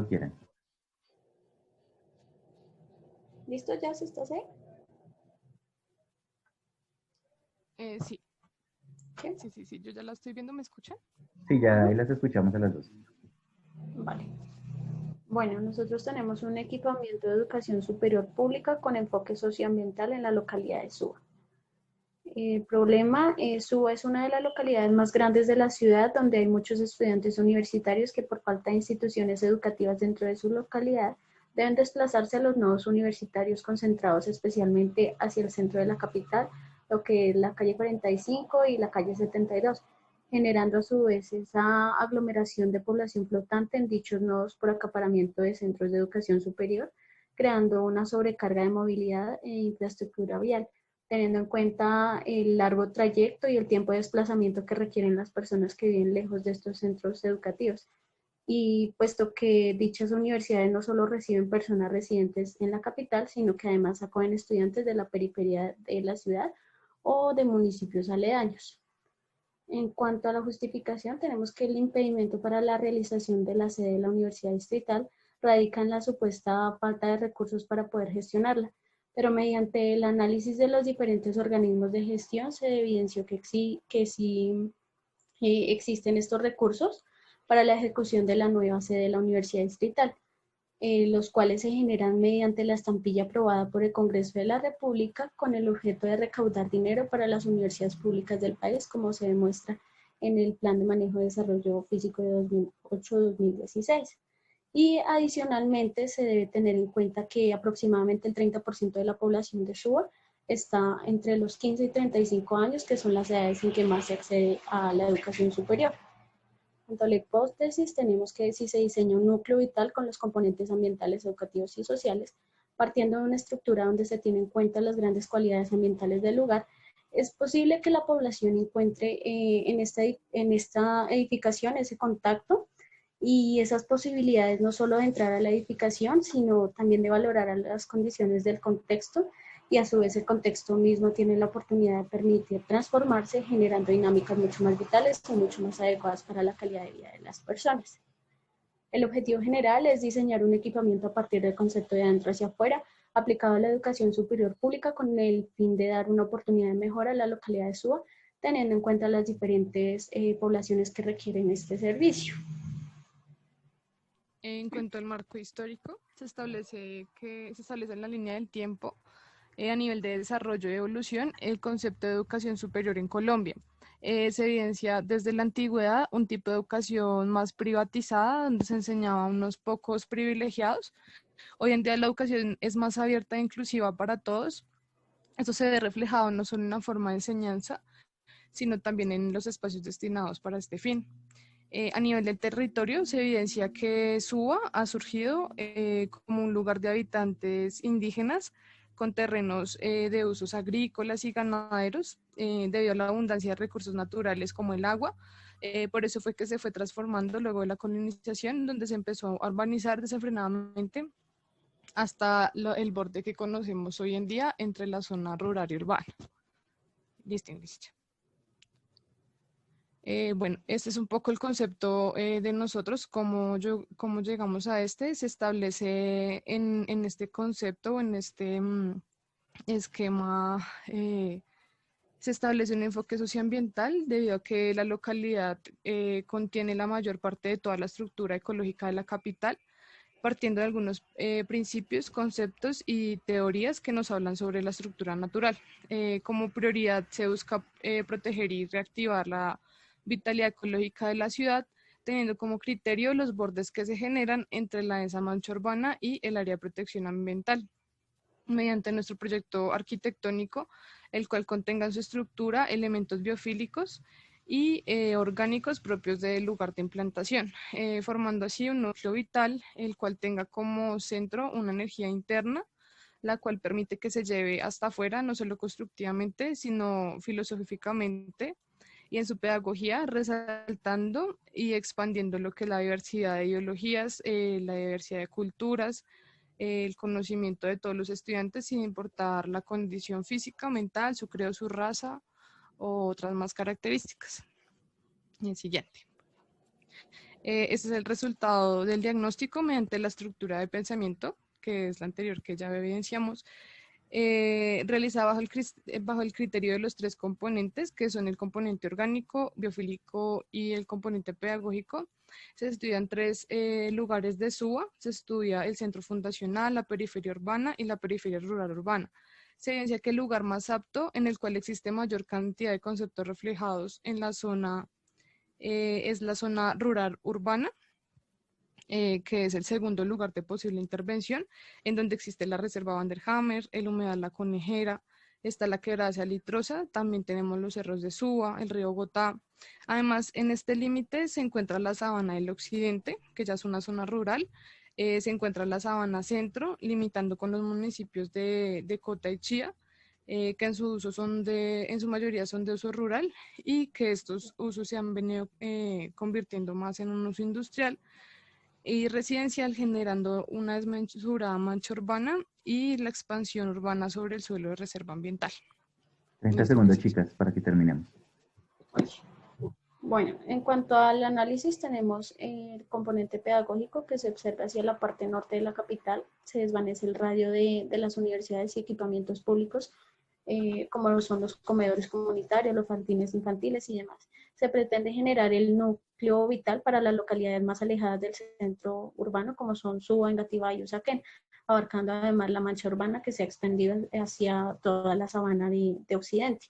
quieran. ¿Listo? ¿Ya se está ahí? Sí. ¿Sí? Sí, yo ya la estoy viendo, ¿me escuchan? Sí, ya ahí las escuchamos a las dos. Vale. Bueno, nosotros tenemos un equipamiento de educación superior pública con enfoque socioambiental en la localidad de Suba. El problema, Suba es una de las localidades más grandes de la ciudad donde hay muchos estudiantes universitarios que por falta de instituciones educativas dentro de su localidad deben desplazarse a los nodos universitarios concentrados especialmente hacia el centro de la capital, lo que es la calle 45 y la calle 72, generando a su vez esa aglomeración de población flotante en dichos nodos por acaparamiento de centros de educación superior, creando una sobrecarga de movilidad e infraestructura vial, teniendo en cuenta el largo trayecto y el tiempo de desplazamiento que requieren las personas que viven lejos de estos centros educativos. Y puesto que dichas universidades no solo reciben personas residentes en la capital, sino que además acogen estudiantes de la periferia de la ciudad o de municipios aledaños. En cuanto a la justificación, tenemos que el impedimento para la realización de la sede de la Universidad Distrital radica en la supuesta falta de recursos para poder gestionarla, pero mediante el análisis de los diferentes organismos de gestión se evidenció que sí existen estos recursos para la ejecución de la nueva sede de la Universidad Distrital, los cuales se generan mediante la estampilla aprobada por el Congreso de la República con el objeto de recaudar dinero para las universidades públicas del país, como se demuestra en el Plan de Manejo de Desarrollo Físico de 2008-2016. Y adicionalmente se debe tener en cuenta que aproximadamente el 30% de la población de Suba está entre los 15 y 35 años, que son las edades en que más se accede a la educación superior. Junto a la hipótesis, tenemos que si se diseña un núcleo vital con los componentes ambientales, educativos y sociales, partiendo de una estructura donde se tienen en cuenta las grandes cualidades ambientales del lugar, es posible que la población encuentre en esta edificación ese contacto y esas posibilidades no solo de entrar a la edificación, sino también de valorar a las condiciones del contexto y a su vez el contexto mismo tiene la oportunidad de permitir transformarse generando dinámicas mucho más vitales y mucho más adecuadas para la calidad de vida de las personas. El objetivo general es diseñar un equipamiento a partir del concepto de adentro hacia afuera, aplicado a la educación superior pública con el fin de dar una oportunidad de mejora a la localidad de Suba, teniendo en cuenta las diferentes poblaciones que requieren este servicio. En cuanto al marco histórico, se establece en la línea del tiempo a nivel de desarrollo y evolución el concepto de educación superior en Colombia. Se evidencia desde la antigüedad un tipo de educación más privatizada, donde se enseñaba a unos pocos privilegiados. Hoy en día la educación es más abierta e inclusiva para todos. Esto se ve reflejado no solo en la forma de enseñanza, sino también en los espacios destinados para este fin. A nivel del territorio se evidencia que Suba ha surgido como un lugar de habitantes indígenas con terrenos de usos agrícolas y ganaderos debido a la abundancia de recursos naturales como el agua. Por eso fue que se fue transformando luego de la colonización, donde se empezó a urbanizar desenfrenadamente hasta el borde que conocemos hoy en día entre la zona rural y urbana. Listo. Bueno, este es un poco el concepto de nosotros, cómo llegamos a este, se establece en este concepto o en este esquema, se establece un enfoque socioambiental debido a que la localidad contiene la mayor parte de toda la estructura ecológica de la capital, partiendo de algunos principios, conceptos y teorías que nos hablan sobre la estructura natural. Como prioridad se busca proteger y reactivar la vitalidad ecológica de la ciudad, teniendo como criterio los bordes que se generan entre la densa mancha urbana y el área de protección ambiental, mediante nuestro proyecto arquitectónico, el cual contenga en su estructura elementos biofílicos y orgánicos propios del lugar de implantación, formando así un núcleo vital, el cual tenga como centro una energía interna, la cual permite que se lleve hasta afuera, no solo constructivamente, sino filosóficamente y en su pedagogía, resaltando y expandiendo lo que es la diversidad de ideologías, la diversidad de culturas, el conocimiento de todos los estudiantes sin importar la condición física, mental, su credo, su raza o otras más características. Y el siguiente. Este es el resultado del diagnóstico mediante la estructura de pensamiento, que es la anterior que ya evidenciamos, realizada bajo el criterio de los tres componentes, que son el componente orgánico, biofílico y el componente pedagógico. Se estudian tres lugares de SUA, se estudia el centro fundacional, la periferia urbana y la periferia rural urbana. Se evidencia que el lugar más apto, en el cual existe mayor cantidad de conceptos reflejados en la zona, es la zona rural urbana, que es el segundo lugar de posible intervención, en donde existe la reserva Vanderhammer, el humedal La Conejera, está la quebrada Salitrosa, también tenemos los cerros de Suba, el río Gotá. Además, en este límite se encuentra la sabana del occidente, que ya es una zona rural, se encuentra la sabana centro, limitando con los municipios de Cota y Chía, que en su uso en su mayoría son de uso rural y que estos usos se han venido convirtiendo más en un uso industrial y residencial, generando una desmesurada mancha urbana y la expansión urbana sobre el suelo de reserva ambiental. 30 segundos, chicas, para que terminemos. Bueno, en cuanto al análisis, tenemos el componente pedagógico que se observa hacia la parte norte de la capital. Se desvanece el radio de las universidades y equipamientos públicos, como lo son los comedores comunitarios, los jardines infantiles y demás. Se pretende generar el núcleo vital para las localidades más alejadas del centro urbano, como son Suba, Engativá y Usaquén, abarcando además la mancha urbana que se ha extendido hacia toda la sabana de Occidente.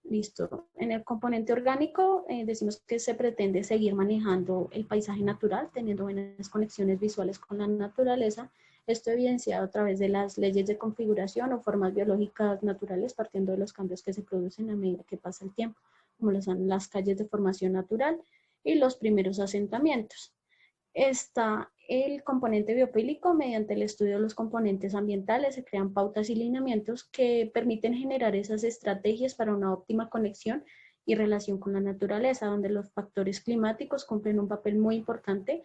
Listo. En el componente orgánico decimos que se pretende seguir manejando el paisaje natural, teniendo buenas conexiones visuales con la naturaleza. Esto evidenciado a través de las leyes de configuración o formas biológicas naturales, partiendo de los cambios que se producen a medida que pasa el tiempo, como lo son las calles de formación natural y los primeros asentamientos. Está el componente biopílico. Mediante el estudio de los componentes ambientales se crean pautas y lineamientos que permiten generar esas estrategias para una óptima conexión y relación con la naturaleza, donde los factores climáticos cumplen un papel muy importante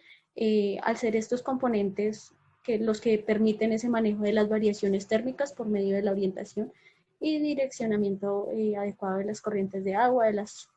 al ser estos componentes los que permiten ese manejo de las variaciones térmicas por medio de la orientación y direccionamiento adecuado de las corrientes de agua, de las